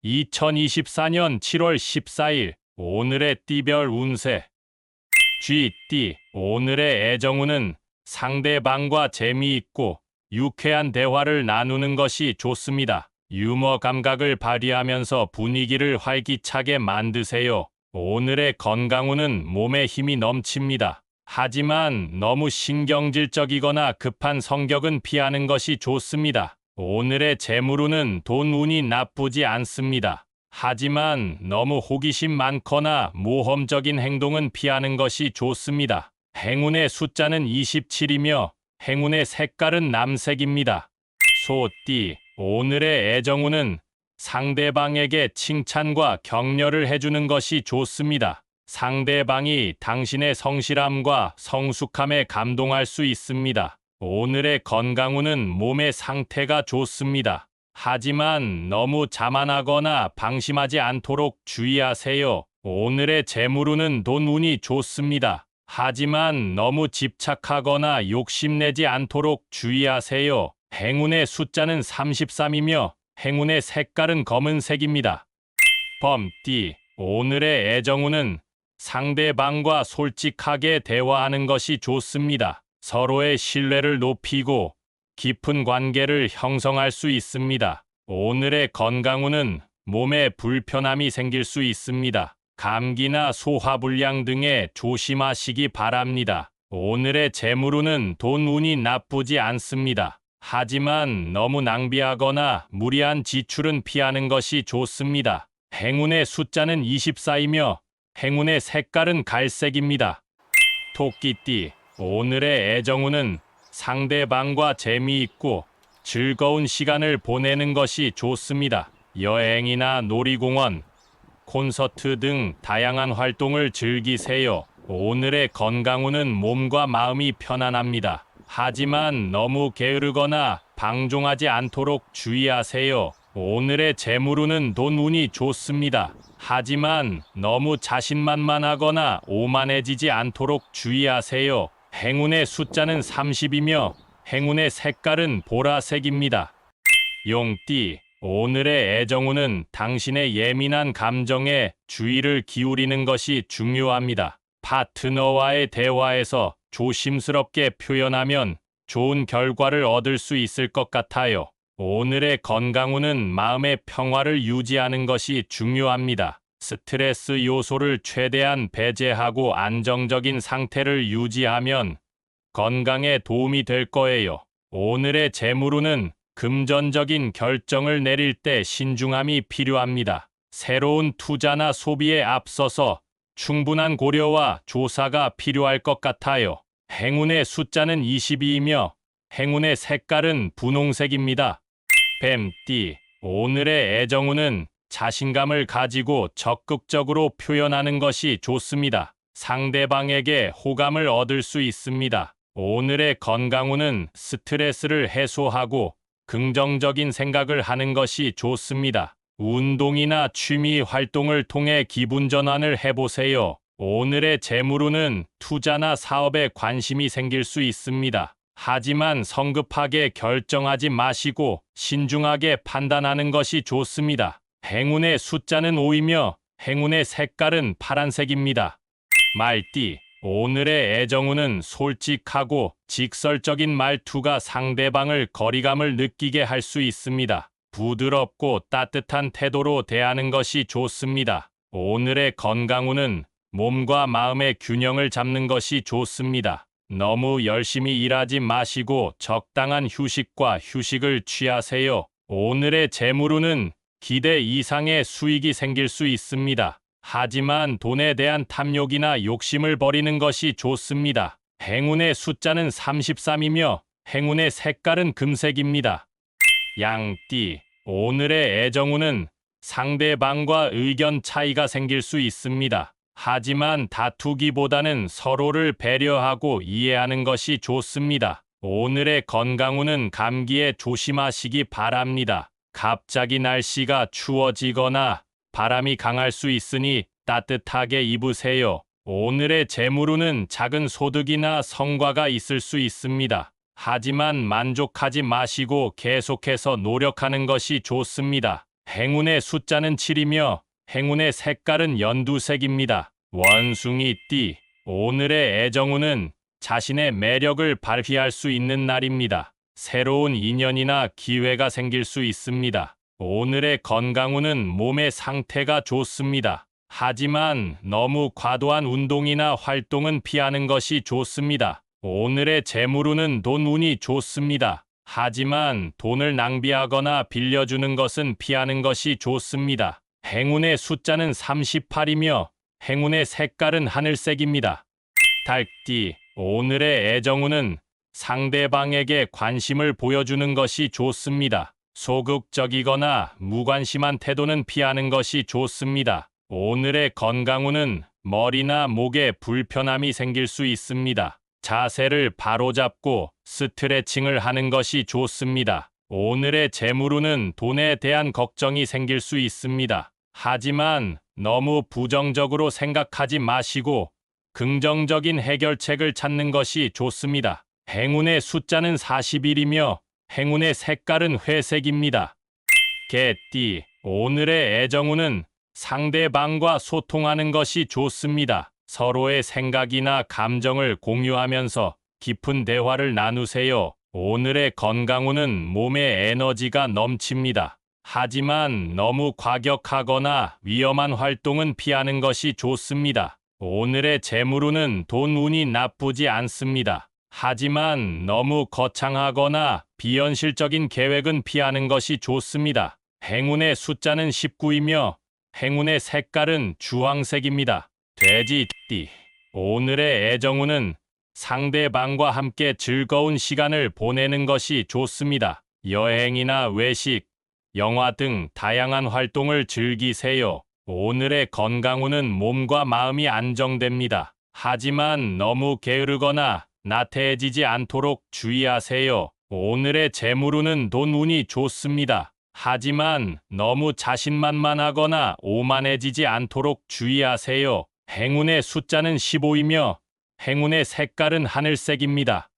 2024년 7월 14일 오늘의 띠별 운세. 쥐띠. 오늘의 애정운은 상대방과 재미있고 유쾌한 대화를 나누는 것이 좋습니다. 유머 감각을 발휘하면서 분위기를 활기차게 만드세요. 오늘의 건강운은 몸에 힘이 넘칩니다. 하지만 너무 신경질적이거나 급한 성격은 피하는 것이 좋습니다. 오늘의 재물운은 돈운이 나쁘지 않습니다. 하지만 너무 호기심 많거나 모험적인 행동은 피하는 것이 좋습니다. 행운의 숫자는 27이며 행운의 색깔은 남색입니다. 소띠. 오늘의 애정운은 상대방에게 칭찬과 격려를 해주는 것이 좋습니다. 상대방이 당신의 성실함과 성숙함에 감동할 수 있습니다. 오늘의 건강운은 몸의 상태가 좋습니다. 하지만 너무 자만하거나 방심하지 않도록 주의하세요. 오늘의 재물운은 돈운이 좋습니다. 하지만 너무 집착하거나 욕심내지 않도록 주의하세요. 행운의 숫자는 33이며 행운의 색깔은 검은색입니다. 범띠. 오늘의 애정운은 상대방과 솔직하게 대화하는 것이 좋습니다. 서로의 신뢰를 높이고 깊은 관계를 형성할 수 있습니다. 오늘의 건강운은 몸에 불편함이 생길 수 있습니다. 감기나 소화불량 등에 조심하시기 바랍니다. 오늘의 재물운은 돈운이 나쁘지 않습니다. 하지만 너무 낭비하거나 무리한 지출은 피하는 것이 좋습니다. 행운의 숫자는 24이며 행운의 색깔은 갈색입니다. 토끼띠. 오늘의 애정운은 상대방과 재미있고 즐거운 시간을 보내는 것이 좋습니다. 여행이나 놀이공원, 콘서트 등 다양한 활동을 즐기세요. 오늘의 건강운은 몸과 마음이 편안합니다. 하지만 너무 게으르거나 방종하지 않도록 주의하세요. 오늘의 재물운은 돈운이 좋습니다. 하지만 너무 자신만만하거나 오만해지지 않도록 주의하세요. 행운의 숫자는 30이며 행운의 색깔은 보라색입니다. 용띠. 오늘의 애정운은 당신의 예민한 감정에 주의를 기울이는 것이 중요합니다. 파트너와의 대화에서 조심스럽게 표현하면 좋은 결과를 얻을 수 있을 것 같아요. 오늘의 건강운은 마음의 평화를 유지하는 것이 중요합니다. 스트레스 요소를 최대한 배제하고 안정적인 상태를 유지하면 건강에 도움이 될 거예요. 오늘의 재물운은 금전적인 결정을 내릴 때 신중함이 필요합니다. 새로운 투자나 소비에 앞서서 충분한 고려와 조사가 필요할 것 같아요. 행운의 숫자는 22이며 행운의 색깔은 분홍색입니다. 뱀띠. 오늘의 애정운은 자신감을 가지고 적극적으로 표현하는 것이 좋습니다. 상대방에게 호감을 얻을 수 있습니다. 오늘의 건강운은 스트레스를 해소하고 긍정적인 생각을 하는 것이 좋습니다. 운동이나 취미 활동을 통해 기분 전환을 해보세요. 오늘의 재물운은 투자나 사업에 관심이 생길 수 있습니다. 하지만 성급하게 결정하지 마시고 신중하게 판단하는 것이 좋습니다. 행운의 숫자는 5이며 행운의 색깔은 파란색입니다. 말띠. 오늘의 애정운은 솔직하고 직설적인 말투가 상대방을 거리감을 느끼게 할 수 있습니다. 부드럽고 따뜻한 태도로 대하는 것이 좋습니다. 오늘의 건강운은 몸과 마음의 균형을 잡는 것이 좋습니다. 너무 열심히 일하지 마시고 적당한 휴식을 취하세요. 오늘의 재물운은 기대 이상의 수익이 생길 수 있습니다. 하지만 돈에 대한 탐욕이나 욕심을 버리는 것이 좋습니다. 행운의 숫자는 33이며 행운의 색깔은 금색입니다. 양띠. 오늘의 애정운은 상대방과 의견 차이가 생길 수 있습니다. 하지만 다투기보다는 서로를 배려하고 이해하는 것이 좋습니다. 오늘의 건강운은 감기에 조심하시기 바랍니다. 갑자기 날씨가 추워지거나 바람이 강할 수 있으니 따뜻하게 입으세요. 오늘의 재물운은 작은 소득이나 성과가 있을 수 있습니다. 하지만 만족하지 마시고 계속해서 노력하는 것이 좋습니다. 행운의 숫자는 7이며 행운의 색깔은 연두색입니다. 원숭이 띠, 오늘의 애정운은 자신의 매력을 발휘할 수 있는 날입니다. 새로운 인연이나 기회가 생길 수 있습니다. 오늘의 건강운은 몸의 상태가 좋습니다. 하지만 너무 과도한 운동이나 활동은 피하는 것이 좋습니다. 오늘의 재물운은 돈운이 좋습니다. 하지만 돈을 낭비하거나 빌려주는 것은 피하는 것이 좋습니다. 행운의 숫자는 38이며 행운의 색깔은 하늘색입니다. 닭띠, 오늘의 애정운은 상대방에게 관심을 보여주는 것이 좋습니다. 소극적이거나 무관심한 태도는 피하는 것이 좋습니다. 오늘의 건강운은 머리나 목에 불편함이 생길 수 있습니다. 자세를 바로잡고 스트레칭을 하는 것이 좋습니다. 오늘의 재물운은 돈에 대한 걱정이 생길 수 있습니다. 하지만 너무 부정적으로 생각하지 마시고 긍정적인 해결책을 찾는 것이 좋습니다. 행운의 숫자는 41이며 행운의 색깔은 회색입니다. 개띠, 오늘의 애정운은 상대방과 소통하는 것이 좋습니다. 서로의 생각이나 감정을 공유하면서 깊은 대화를 나누세요. 오늘의 건강운은 몸에 에너지가 넘칩니다. 하지만 너무 과격하거나 위험한 활동은 피하는 것이 좋습니다. 오늘의 재물운은 돈운이 나쁘지 않습니다. 하지만 너무 거창하거나 비현실적인 계획은 피하는 것이 좋습니다. 행운의 숫자는 19이며 행운의 색깔은 주황색입니다. 돼지띠, 오늘의 애정운은 상대방과 함께 즐거운 시간을 보내는 것이 좋습니다. 여행이나 외식, 영화 등 다양한 활동을 즐기세요. 오늘의 건강운은 몸과 마음이 안정됩니다. 하지만 너무 게으르거나 나태해지지 않도록 주의하세요. 오늘의 재물운은 돈운이 좋습니다. 하지만 너무 자신만만하거나 오만해지지 않도록 주의하세요. 행운의 숫자는 15이며 행운의 색깔은 하늘색입니다.